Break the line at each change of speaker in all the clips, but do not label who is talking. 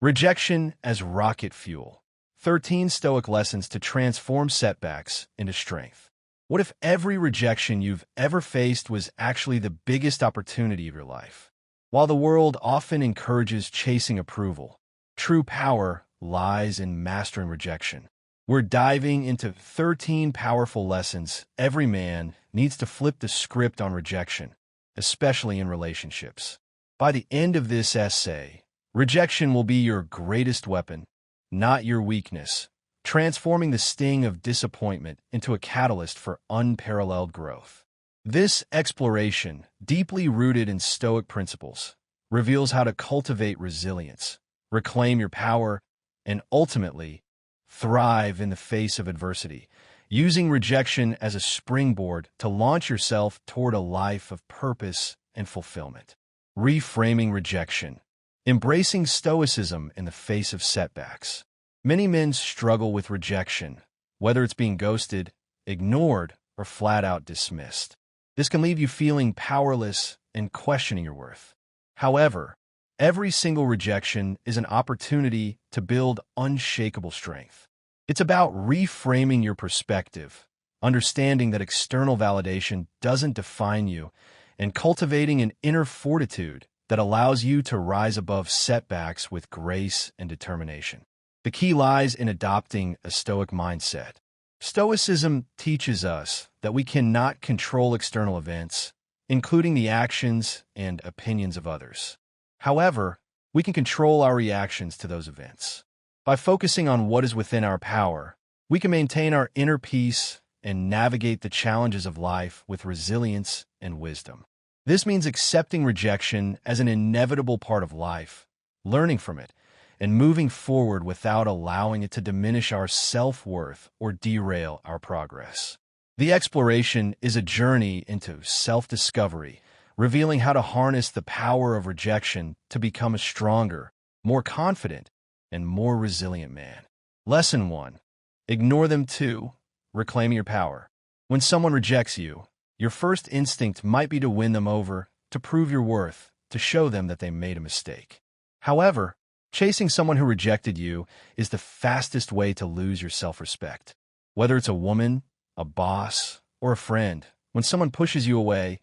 Rejection as rocket fuel. 13 Stoic lessons to transform setbacks into strength. What if every rejection you've ever faced was actually the biggest opportunity of your life? While the world often encourages chasing approval, true power lies in mastering rejection. We're diving into 13 powerful lessons every man needs to flip the script on rejection, especially in relationships. By the end of this essay, rejection will be your greatest weapon, not your weakness, transforming the sting of disappointment into a catalyst for unparalleled growth. This exploration, deeply rooted in Stoic principles, reveals how to cultivate resilience, reclaim your power, and ultimately thrive in the face of adversity, using rejection as a springboard to launch yourself toward a life of purpose and fulfillment. Reframing rejection. Embracing Stoicism in the face of setbacks. Many men struggle with rejection, whether it's being ghosted, ignored, or flat out dismissed. This can leave you feeling powerless and questioning your worth. However, every single rejection is an opportunity to build unshakable strength. It's about reframing your perspective, understanding that external validation doesn't define you, and cultivating an inner fortitude that allows you to rise above setbacks with grace and determination. The key lies in adopting a Stoic mindset. Stoicism teaches us that we cannot control external events, including the actions and opinions of others. However, we can control our reactions to those events. By focusing on what is within our power, we can maintain our inner peace and navigate the challenges of life with resilience and wisdom. This means accepting rejection as an inevitable part of life, learning from it, and moving forward without allowing it to diminish our self-worth or derail our progress. The exploration is a journey into self-discovery, revealing how to harness the power of rejection to become a stronger, more confident, and more resilient man. Lesson 1. Ignore them too. Reclaiming your power. When someone rejects you, your first instinct might be to win them over, to prove your worth, to show them that they made a mistake. However, chasing someone who rejected you is the fastest way to lose your self-respect. Whether it's a woman, a boss, or a friend, when someone pushes you away,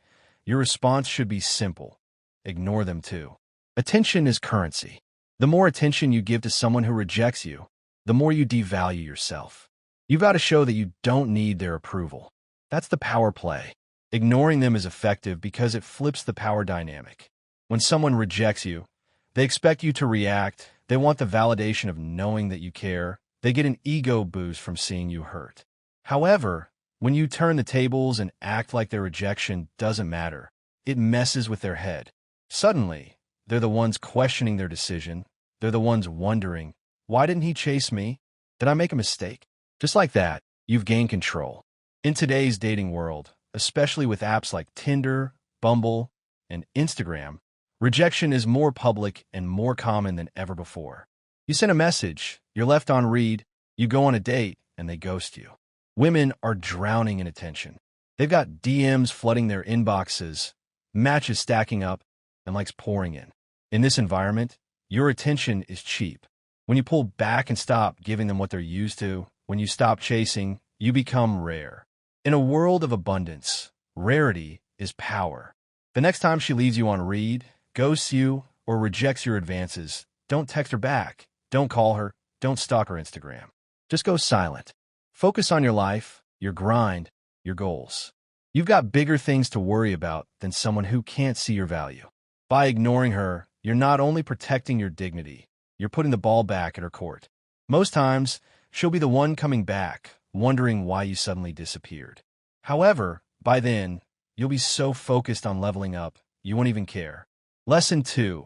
your response should be simple. Ignore them too. Attention is currency. The more attention you give to someone who rejects you, the more you devalue yourself. You've got to show that you don't need their approval. That's the power play. Ignoring them is effective because it flips the power dynamic. When someone rejects you, they expect you to react. They want the validation of knowing that you care. They get an ego boost from seeing you hurt. However, when you turn the tables and act like their rejection doesn't matter, it messes with their head. Suddenly, they're the ones questioning their decision. They're the ones wondering, why didn't he chase me? Did I make a mistake? Just like that, you've gained control. In today's dating world, especially with apps like Tinder, Bumble, and Instagram, rejection is more public and more common than ever before. You send a message, you're left on read, you go on a date, and they ghost you. Women are drowning in attention. They've got DMs flooding their inboxes, matches stacking up, and likes pouring in. In this environment, your attention is cheap. When you pull back and stop giving them what they're used to, when you stop chasing, you become rare. In a world of abundance, rarity is power. The next time she leaves you on read, ghosts you, or rejects your advances, don't text her back. Don't call her. Don't stalk her Instagram. Just go silent. Focus on your life, your grind, your goals. You've got bigger things to worry about than someone who can't see your value. By ignoring her, you're not only protecting your dignity, you're putting the ball back at her court. Most times, she'll be the one coming back, wondering why you suddenly disappeared. However, by then, you'll be so focused on leveling up, you won't even care. Lesson 2.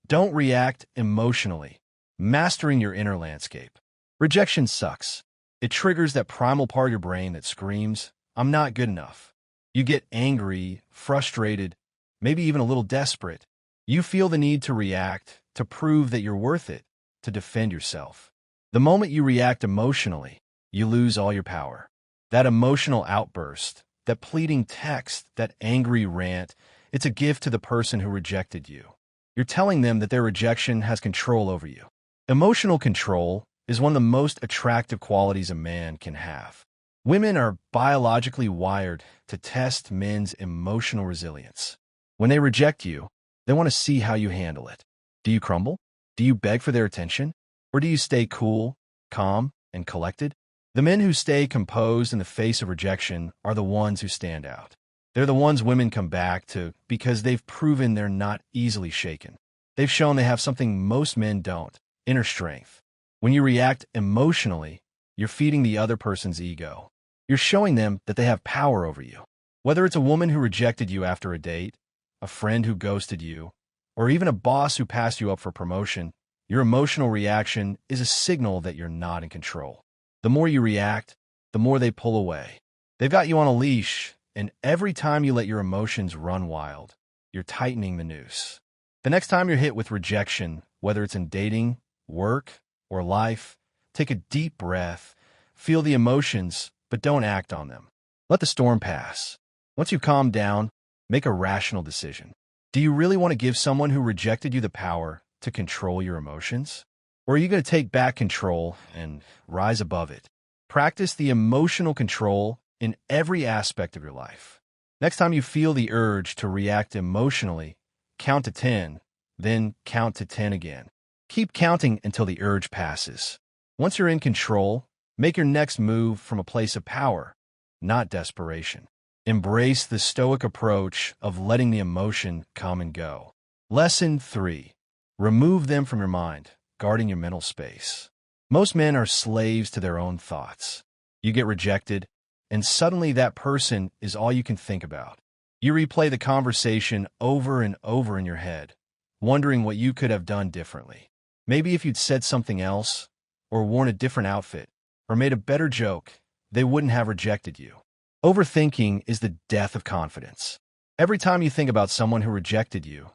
Don't react emotionally. Mastering your inner landscape. Rejection sucks. It triggers that primal part of your brain that screams, I'm not good enough. You get angry, frustrated, maybe even a little desperate. You feel the need to react, to prove that you're worth it, to defend yourself. The moment you react emotionally, you lose all your power. That emotional outburst, that pleading text, that angry rant, it's a gift to the person who rejected you. You're telling them that their rejection has control over you. Emotional control is one of the most attractive qualities a man can have. Women are biologically wired to test men's emotional resilience. When they reject you, they want to see how you handle it. Do you crumble? Do you beg for their attention? Or do you stay cool, calm, and collected? The men who stay composed in the face of rejection are the ones who stand out. They're the ones women come back to because they've proven they're not easily shaken. They've shown they have something most men don't: inner strength. When you react emotionally, you're feeding the other person's ego. You're showing them that they have power over you. Whether it's a woman who rejected you after a date, a friend who ghosted you, or even a boss who passed you up for promotion, your emotional reaction is a signal that you're not in control. The more you react, the more they pull away. They've got you on a leash, and every time you let your emotions run wild, you're tightening the noose. The next time you're hit with rejection, whether it's in dating, work, or life, take a deep breath, feel the emotions, but don't act on them. Let the storm pass. Once you calm down, make a rational decision. Do you really want to give someone who rejected you the power to control your emotions? Or are you going to take back control and rise above it? Practice the emotional control in every aspect of your life. Next time you feel the urge to react emotionally, count to 10, then count to 10 again. Keep counting until the urge passes. Once you're in control, make your next move from a place of power, not desperation. Embrace the Stoic approach of letting the emotion come and go. Lesson 3. Remove them from your mind, guarding your mental space. Most men are slaves to their own thoughts. You get rejected, and suddenly that person is all you can think about. You replay the conversation over and over in your head, wondering what you could have done differently. Maybe if you'd said something else, or worn a different outfit, or made a better joke, they wouldn't have rejected you. Overthinking is the death of confidence. Every time you think about someone who rejected you,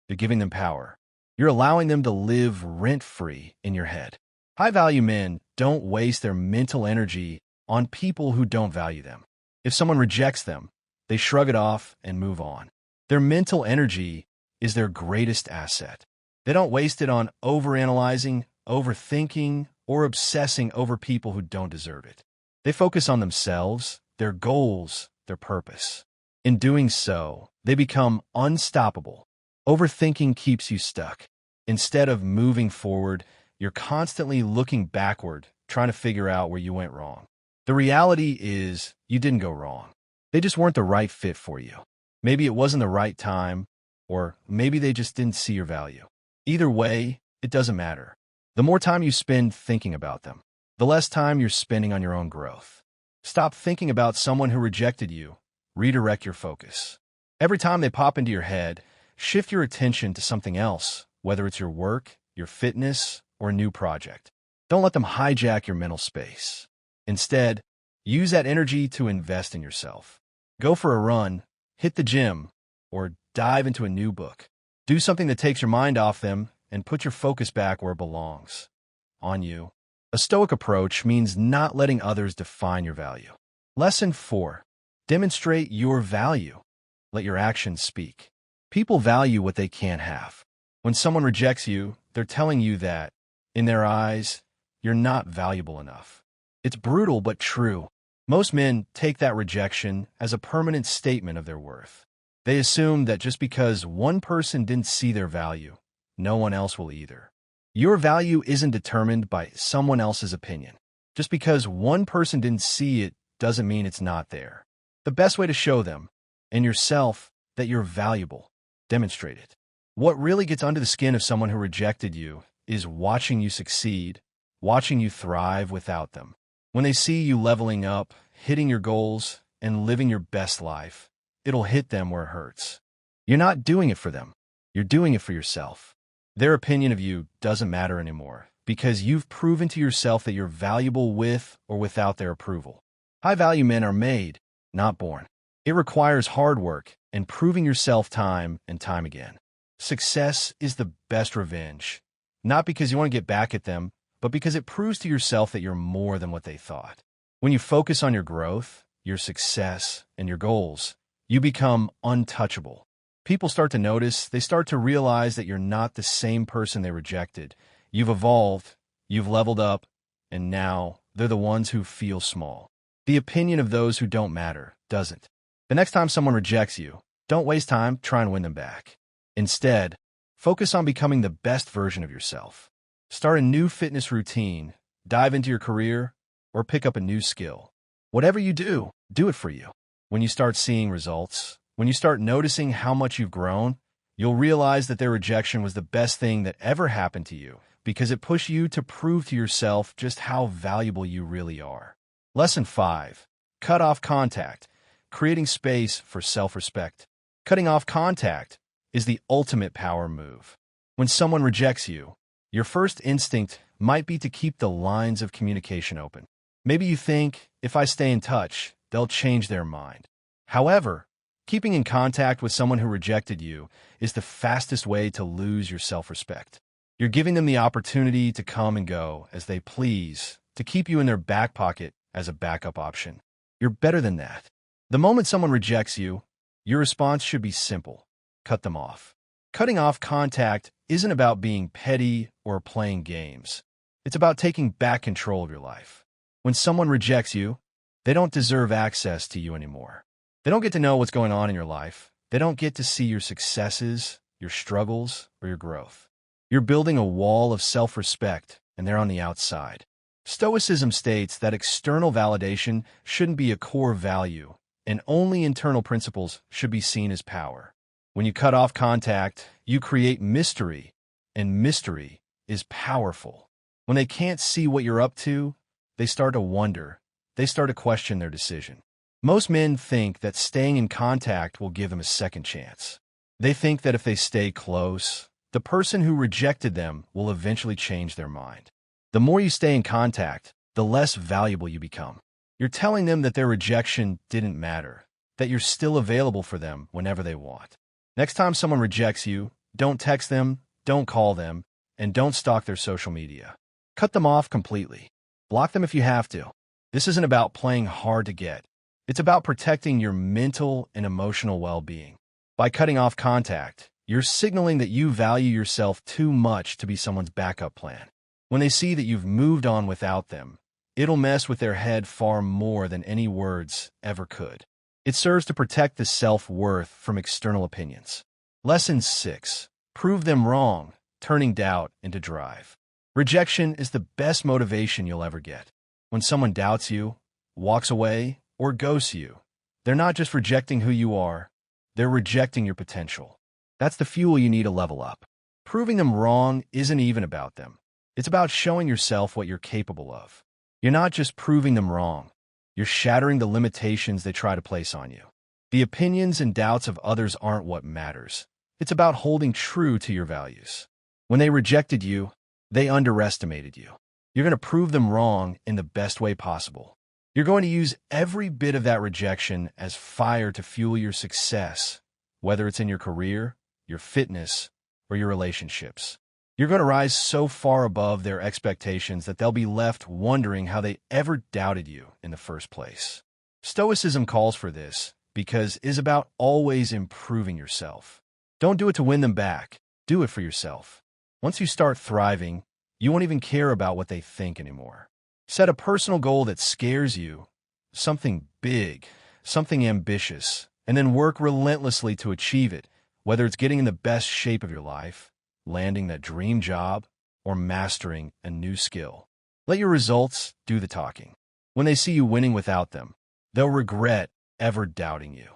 you're giving them power. You're allowing them to live rent-free in your head. High-value men don't waste their mental energy on people who don't value them. If someone rejects them, they shrug it off and move on. Their mental energy is their greatest asset. They don't waste it on overanalyzing, overthinking, or obsessing over people who don't deserve it. They focus on themselves, their goals, their purpose. In doing so, they become unstoppable. Overthinking keeps you stuck. Instead of moving forward, you're constantly looking backward, trying to figure out where you went wrong. The reality is, you didn't go wrong. They just weren't the right fit for you. Maybe it wasn't the right time, or maybe they just didn't see your value. Either way, it doesn't matter. The more time you spend thinking about them, the less time you're spending on your own growth. Stop thinking about someone who rejected you. Redirect your focus. Every time they pop into your head, shift your attention to something else, whether it's your work, your fitness, or a new project. Don't let them hijack your mental space. Instead, use that energy to invest in yourself. Go for a run, hit the gym, or dive into a new book. Do something that takes your mind off them and put your focus back where it belongs, on you. A Stoic approach means not letting others define your value. Lesson 4. Demonstrate your value. Let your actions speak. People value what they can't have. When someone rejects you, they're telling you that, in their eyes, you're not valuable enough. It's brutal but true. Most men take that rejection as a permanent statement of their worth. They assume that just because one person didn't see their value, no one else will either. Your value isn't determined by someone else's opinion. Just because one person didn't see it doesn't mean it's not there. The best way to show them, and yourself, that you're valuable, demonstrate it. What really gets under the skin of someone who rejected you is watching you succeed, watching you thrive without them. When they see you leveling up, hitting your goals, and living your best life, it'll hit them where it hurts. You're not doing it for them. You're doing it for yourself. Their opinion of you doesn't matter anymore because you've proven to yourself that you're valuable with or without their approval. High-value men are made, not born. It requires hard work and proving yourself time and time again. Success is the best revenge, not because you want to get back at them, but because it proves to yourself that you're more than what they thought. When you focus on your growth, your success, and your goals, you become untouchable. People start to notice, they start to realize that you're not the same person they rejected. You've evolved, you've leveled up, and now they're the ones who feel small. The opinion of those who don't matter doesn't. The next time someone rejects you, don't waste time trying to win them back. Instead, focus on becoming the best version of yourself. Start a new fitness routine, dive into your career, or pick up a new skill. Whatever you do, do it for you. When you start seeing results, when you start noticing how much you've grown, you'll realize that their rejection was the best thing that ever happened to you because it pushed you to prove to yourself just how valuable you really are. Lesson 5. Cut off contact, creating space for self-respect. Cutting off contact is the ultimate power move. When someone rejects you, your first instinct might be to keep the lines of communication open. Maybe you think, if I stay in touch, they'll change their mind. However, keeping in contact with someone who rejected you is the fastest way to lose your self-respect. You're giving them the opportunity to come and go as they please, to keep you in their back pocket as a backup option. You're better than that. The moment someone rejects you, your response should be simple. Cut them off. Cutting off contact isn't about being petty or playing games. It's about taking back control of your life. When someone rejects you, they don't deserve access to you anymore. They don't get to know what's going on in your life. They don't get to see your successes, your struggles, or your growth. You're building a wall of self-respect, and they're on the outside. Stoicism states that external validation shouldn't be a core value, and only internal principles should be seen as power. When you cut off contact, you create mystery, and mystery is powerful. When they can't see what you're up to, they start to wonder. They start to question their decision. Most men think that staying in contact will give them a second chance. They think that if they stay close, the person who rejected them will eventually change their mind. The more you stay in contact, the less valuable you become. You're telling them that their rejection didn't matter, that you're still available for them whenever they want. Next time someone rejects you, don't text them, don't call them, and don't stalk their social media. Cut them off completely. Block them if you have to. This isn't about playing hard to get. It's about protecting your mental and emotional well-being. By cutting off contact, you're signaling that you value yourself too much to be someone's backup plan. When they see that you've moved on without them, it'll mess with their head far more than any words ever could. It serves to protect the self-worth from external opinions. Lesson 6. Prove them wrong, turning doubt into drive. Rejection is the best motivation you'll ever get. When someone doubts you, walks away, or ghosts you, they're not just rejecting who you are, they're rejecting your potential. That's the fuel you need to level up. Proving them wrong isn't even about them. It's about showing yourself what you're capable of. You're not just proving them wrong. You're shattering the limitations they try to place on you. The opinions and doubts of others aren't what matters. It's about holding true to your values. When they rejected you, they underestimated you. You're going to prove them wrong in the best way possible. You're going to use every bit of that rejection as fire to fuel your success, whether it's in your career, your fitness, or your relationships. You're going to rise so far above their expectations that they'll be left wondering how they ever doubted you in the first place. Stoicism calls for this because it's about always improving yourself. Don't do it to win them back. Do it for yourself. Once you start thriving, you won't even care about what they think anymore. Set a personal goal that scares you, something big, something ambitious, and then work relentlessly to achieve it, whether it's getting in the best shape of your life, landing that dream job, or mastering a new skill. Let your results do the talking. When they see you winning without them, they'll regret ever doubting you.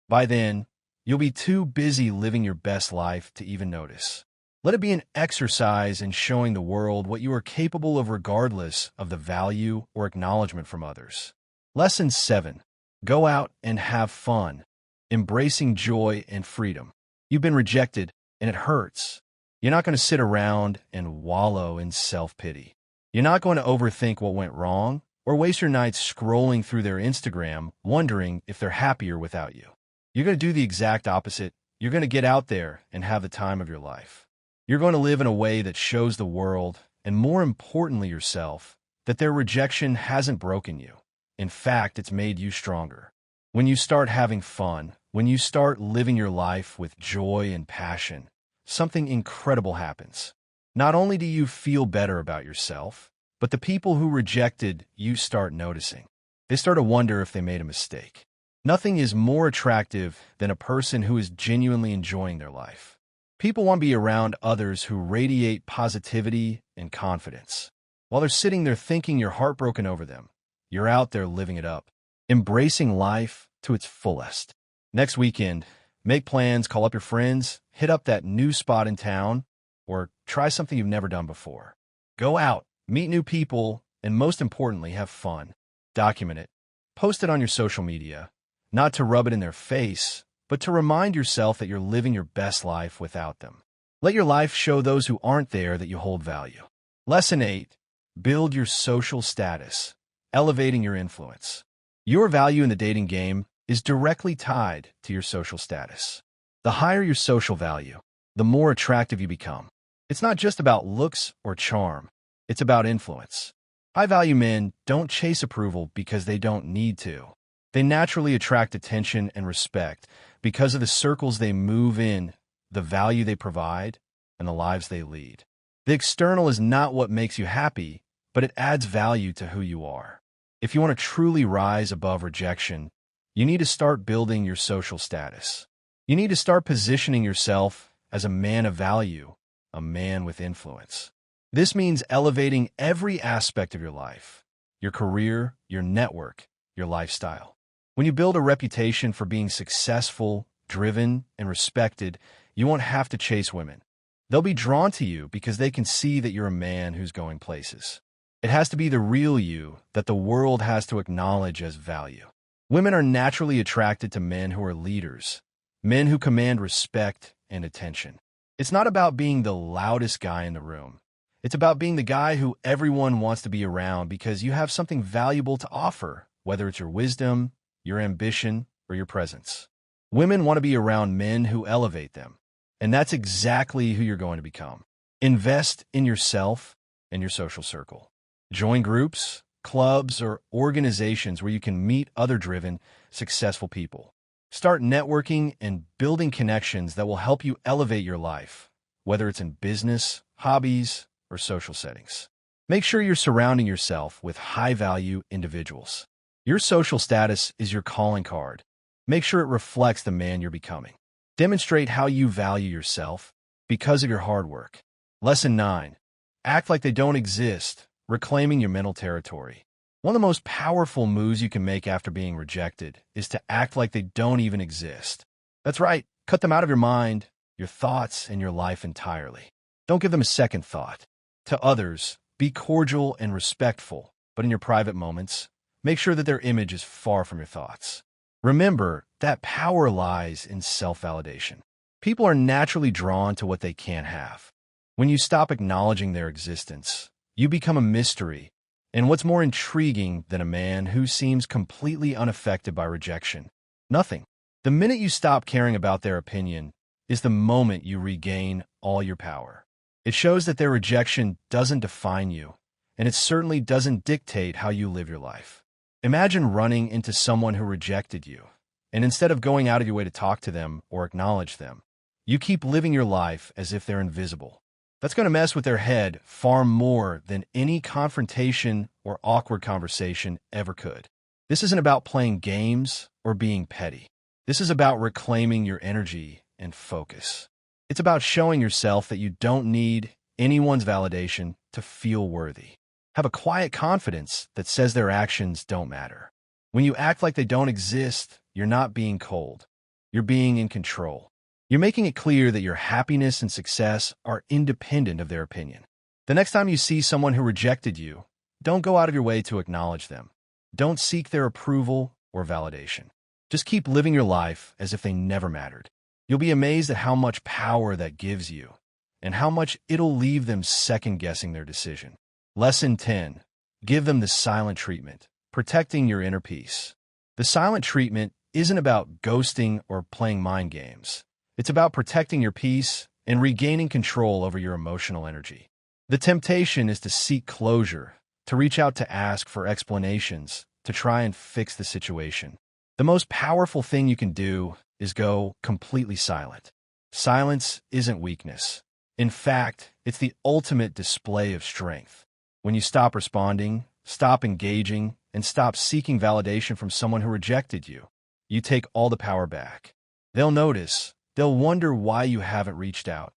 By then, you'll be too busy living your best life to even notice. Let it be an exercise in showing the world what you are capable of regardless of the value or acknowledgement from others. Lesson 7. Go out and have fun, embracing joy and freedom. You've been rejected, and it hurts. You're not going to sit around and wallow in self-pity. You're not going to overthink what went wrong or waste your nights scrolling through their Instagram wondering if they're happier without you. You're going to do the exact opposite. You're going to get out there and have the time of your life. You're going to live in a way that shows the world, and more importantly yourself, that their rejection hasn't broken you. In fact, it's made you stronger. When you start having fun, when you start living your life with joy and passion, something incredible happens. Not only do you feel better about yourself, but the people who rejected you start noticing. They start to wonder if they made a mistake. Nothing is more attractive than a person who is genuinely enjoying their life. People want to be around others who radiate positivity and confidence. While they're sitting there thinking you're heartbroken over them, you're out there living it up, embracing life to its fullest. Next weekend, make plans, call up your friends, hit up that new spot in town, or try something you've never done before. Go out, meet new people, and most importantly, have fun. Document it. Post it on your social media, not to rub it in their face, but to remind yourself that you're living your best life without them. Let your life show those who aren't there that you hold value. Lesson 8. Build your social status, elevating your influence. Your value in the dating game is directly tied to your social status. The higher your social value, the more attractive you become. It's not just about looks or charm. It's about influence. High-value men don't chase approval because they don't need to. They naturally attract attention and respect because of the circles they move in, the value they provide, and the lives they lead. The external is not what makes you happy, but it adds value to who you are. If you want to truly rise above rejection, you need to start building your social status. You need to start positioning yourself as a man of value, a man with influence. This means elevating every aspect of your life, your career, your network, your lifestyle. When you build a reputation for being successful, driven, and respected, you won't have to chase women. They'll be drawn to you because they can see that you're a man who's going places. It has to be the real you that the world has to acknowledge as value. Women are naturally attracted to men who are leaders, men who command respect and attention. It's not about being the loudest guy in the room. It's about being the guy who everyone wants to be around because you have something valuable to offer, whether it's your wisdom, your ambition, or your presence. Women want to be around men who elevate them, and that's exactly who you're going to become. Invest in yourself and your social circle. Join groups, clubs, or organizations where you can meet other driven, successful people. Start networking and building connections that will help you elevate your life, whether it's in business, hobbies, or social settings. Make sure you're surrounding yourself with high-value individuals. Your social status is your calling card. Make sure it reflects the man you're becoming. Demonstrate how you value yourself because of your hard work. Lesson 9. Act like they don't exist, reclaiming your mental territory. One of the most powerful moves you can make after being rejected is to act like they don't even exist. That's right, cut them out of your mind, your thoughts, and your life entirely. Don't give them a second thought. To others, be cordial and respectful, but in your private moments, make sure that their image is far from your thoughts. Remember that power lies in self-validation. People are naturally drawn to what they can't have. When you stop acknowledging their existence, you become a mystery. And what's more intriguing than a man who seems completely unaffected by rejection? Nothing. The minute you stop caring about their opinion is the moment you regain all your power. It shows that their rejection doesn't define you, and it certainly doesn't dictate how you live your life. Imagine running into someone who rejected you, and instead of going out of your way to talk to them or acknowledge them, you keep living your life as if they're invisible. That's going to mess with their head far more than any confrontation or awkward conversation ever could. This isn't about playing games or being petty. This is about reclaiming your energy and focus. It's about showing yourself that you don't need anyone's validation to feel worthy. Have a quiet confidence that says their actions don't matter. When you act like they don't exist, you're not being cold. You're being in control. You're making it clear that your happiness and success are independent of their opinion. The next time you see someone who rejected you, don't go out of your way to acknowledge them. Don't seek their approval or validation. Just keep living your life as if they never mattered. You'll be amazed at how much power that gives you and how much it'll leave them second-guessing their decision. Lesson 10. Give them the silent treatment, protecting your inner peace. The silent treatment isn't about ghosting or playing mind games. It's about protecting your peace and regaining control over your emotional energy. The temptation is to seek closure, to reach out to ask for explanations, to try and fix the situation. The most powerful thing you can do is go completely silent. Silence isn't weakness. In fact, it's the ultimate display of strength. When you stop responding, stop engaging, and stop seeking validation from someone who rejected you, you take all the power back. They'll notice. They'll wonder why you haven't reached out,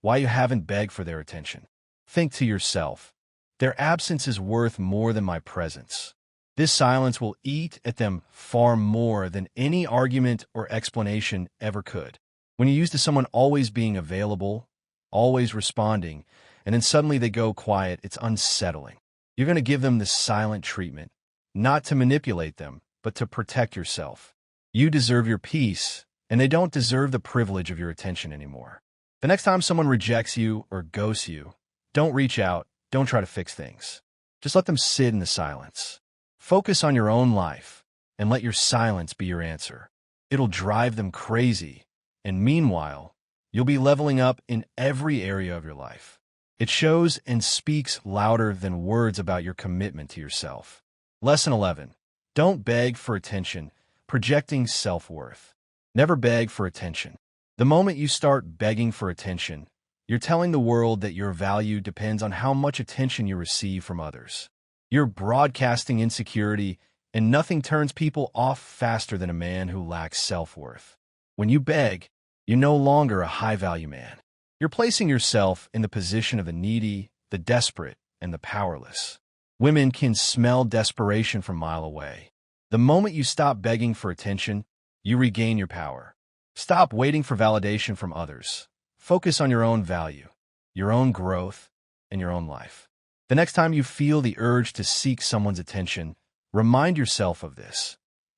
why you haven't begged for their attention. Think to yourself, their absence is worth more than my presence. This silence will eat at them far more than any argument or explanation ever could. When you're used to someone always being available, always responding, and then suddenly they go quiet, it's unsettling. You're going to give them the silent treatment, not to manipulate them, but to protect yourself. You deserve your peace, and they don't deserve the privilege of your attention anymore. The next time someone rejects you or ghosts you, don't reach out, don't try to fix things. Just let them sit in the silence. Focus on your own life, and let your silence be your answer. It'll drive them crazy, and meanwhile, you'll be leveling up in every area of your life. It shows and speaks louder than words about your commitment to yourself. Lesson 11. Don't beg for attention, projecting self-worth. Never beg for attention. The moment you start begging for attention, you're telling the world that your value depends on how much attention you receive from others. You're broadcasting insecurity, and nothing turns people off faster than a man who lacks self-worth. When you beg, you're no longer a high-value man. You're placing yourself in the position of the needy, the desperate, and the powerless. Women can smell desperation from a mile away. The moment you stop begging for attention, you regain your power. Stop waiting for validation from others. Focus on your own value, your own growth, and your own life. The next time you feel the urge to seek someone's attention, remind yourself of this.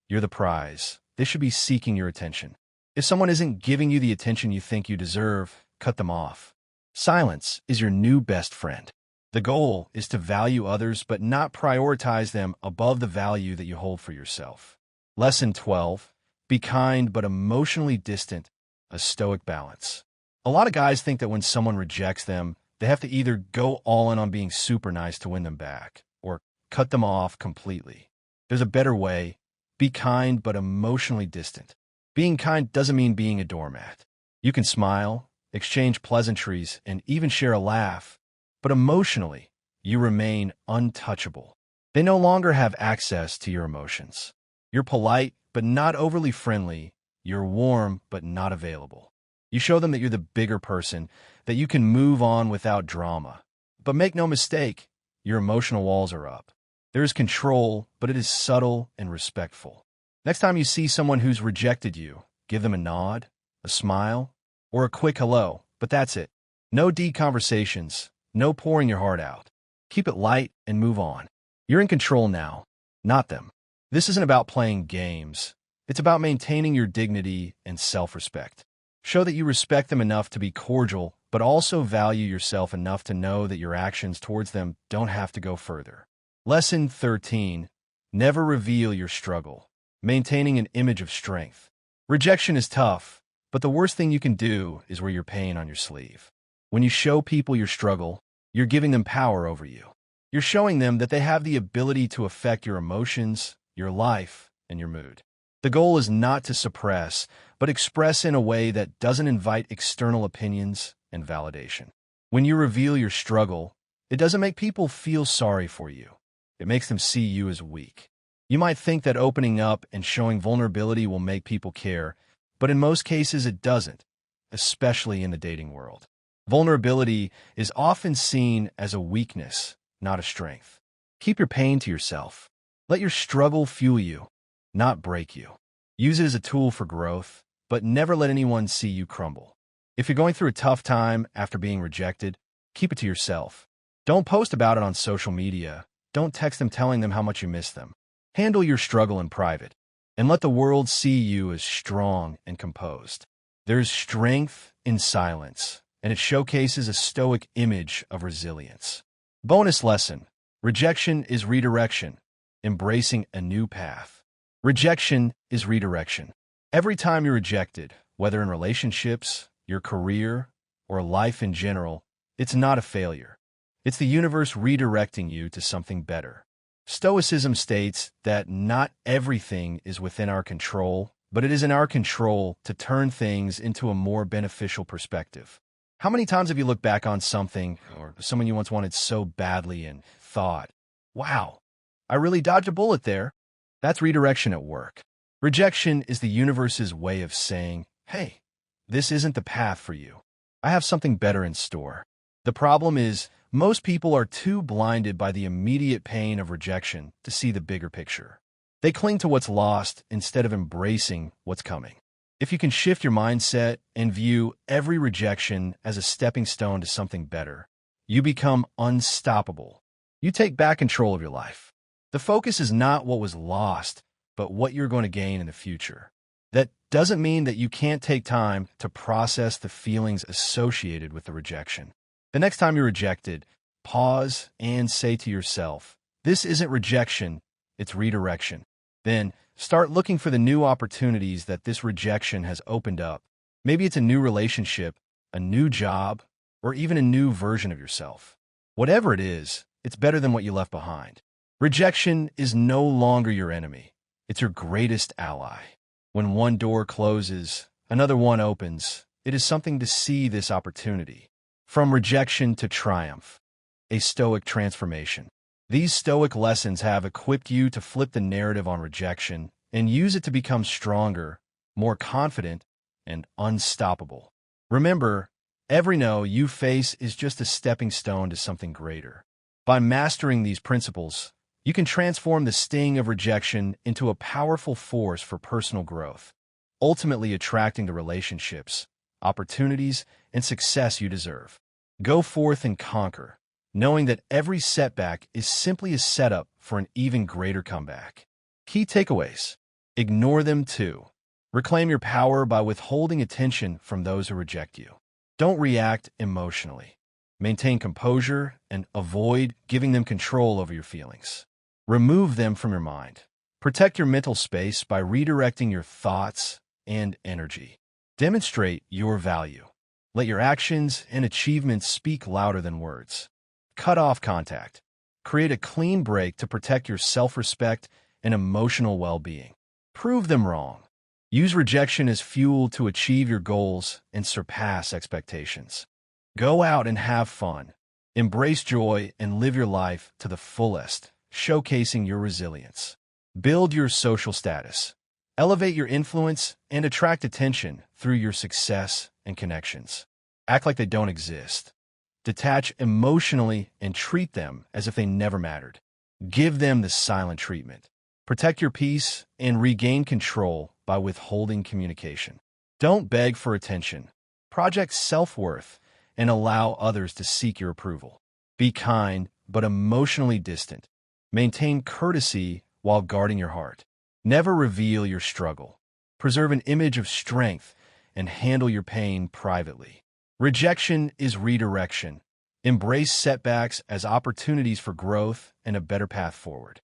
You're the prize. They should be seeking your attention. If someone isn't giving you the attention you think you deserve, cut them off. Silence is your new best friend. The goal is to value others but not prioritize them above the value that you hold for yourself. Lesson 12. Be kind but emotionally distant, a Stoic balance. A lot of guys think that when someone rejects them, they have to either go all in on being super nice to win them back, or cut them off completely. There's a better way. Be kind but emotionally distant. Being kind doesn't mean being a doormat. You can smile, exchange pleasantries, and even share a laugh, but emotionally, you remain untouchable. They no longer have access to your emotions. You're polite, but not overly friendly. You're warm, but not available. You show them that you're the bigger person, that you can move on without drama. But make no mistake, your emotional walls are up. There is control, but it is subtle and respectful. Next time you see someone who's rejected you, give them a nod, a smile, or a quick hello, but that's it. No deep conversations, no pouring your heart out. Keep it light and move on. You're in control now, not them. This isn't about playing games. It's about maintaining your dignity and self-respect. Show that you respect them enough to be cordial, but also value yourself enough to know that your actions towards them don't have to go further. Lesson 13. Never reveal your struggle. Maintaining an image of strength. Rejection is tough, but the worst thing you can do is wear your pain on your sleeve. When you show people your struggle, you're giving them power over you. You're showing them that they have the ability to affect your emotions, your life, and your mood. The goal is not to suppress, but express in a way that doesn't invite external opinions and validation. When you reveal your struggle, it doesn't make people feel sorry for you. It makes them see you as weak. You might think that opening up and showing vulnerability will make people care, but in most cases it doesn't, especially in the dating world. Vulnerability is often seen as a weakness, not a strength. Keep your pain to yourself. Let your struggle fuel you, not break you. Use it as a tool for growth, but never let anyone see you crumble. If you're going through a tough time after being rejected, keep it to yourself. Don't post about it on social media. Don't text them telling them how much you miss them. Handle your struggle in private, and let the world see you as strong and composed. There's strength in silence, and it showcases a Stoic image of resilience. Bonus lesson. Rejection is redirection. Embracing a new path. Rejection is redirection. Every time you're rejected, whether in relationships, your career, or life in general, it's not a failure. It's the universe redirecting you to something better. Stoicism states that not everything is within our control, but it is in our control to turn things into a more beneficial perspective. How many times have you looked back on something or someone you once wanted so badly and thought, wow, I really dodged a bullet there? That's redirection at work. Rejection is the universe's way of saying, hey, this isn't the path for you. I have something better in store. The problem is, most people are too blinded by the immediate pain of rejection to see the bigger picture. They cling to what's lost instead of embracing what's coming. If you can shift your mindset and view every rejection as a stepping stone to something better, you become unstoppable. You take back control of your life. The focus is not what was lost, but what you're going to gain in the future. That doesn't mean that you can't take time to process the feelings associated with the rejection. The next time you're rejected, pause and say to yourself, this isn't rejection, it's redirection. Then start looking for the new opportunities that this rejection has opened up. Maybe it's a new relationship, a new job, or even a new version of yourself. Whatever it is, it's better than what you left behind. Rejection is no longer your enemy. It's your greatest ally. When one door closes, another one opens. It is something to see this opportunity. From rejection to triumph, a Stoic transformation. These Stoic lessons have equipped you to flip the narrative on rejection and use it to become stronger, more confident, and unstoppable. Remember, every no you face is just a stepping stone to something greater. By mastering these principles, you can transform the sting of rejection into a powerful force for personal growth, ultimately attracting the relationships, opportunities, and success you deserve. Go forth and conquer, knowing that every setback is simply a setup for an even greater comeback. Key takeaways. Ignore them too. Reclaim your power by withholding attention from those who reject you. Don't react emotionally. Maintain composure and avoid giving them control over your feelings. Remove them from your mind. Protect your mental space by redirecting your thoughts and energy. Demonstrate your value. Let your actions and achievements speak louder than words. Cut off contact. Create a clean break to protect your self-respect and emotional well-being. Prove them wrong. Use rejection as fuel to achieve your goals and surpass expectations. Go out and have fun. Embrace joy and live your life to the fullest, showcasing your resilience. Build your social status. Elevate your influence and attract attention through your success and connections. Act like they don't exist. Detach emotionally and treat them as if they never mattered. Give them the silent treatment. Protect your peace and regain control by withholding communication. Don't beg for attention. Project self-worth and allow others to seek your approval. Be kind, but emotionally distant. Maintain courtesy while guarding your heart. Never reveal your struggle. Preserve an image of strength and handle your pain privately. Rejection is redirection. Embrace setbacks as opportunities for growth and a better path forward.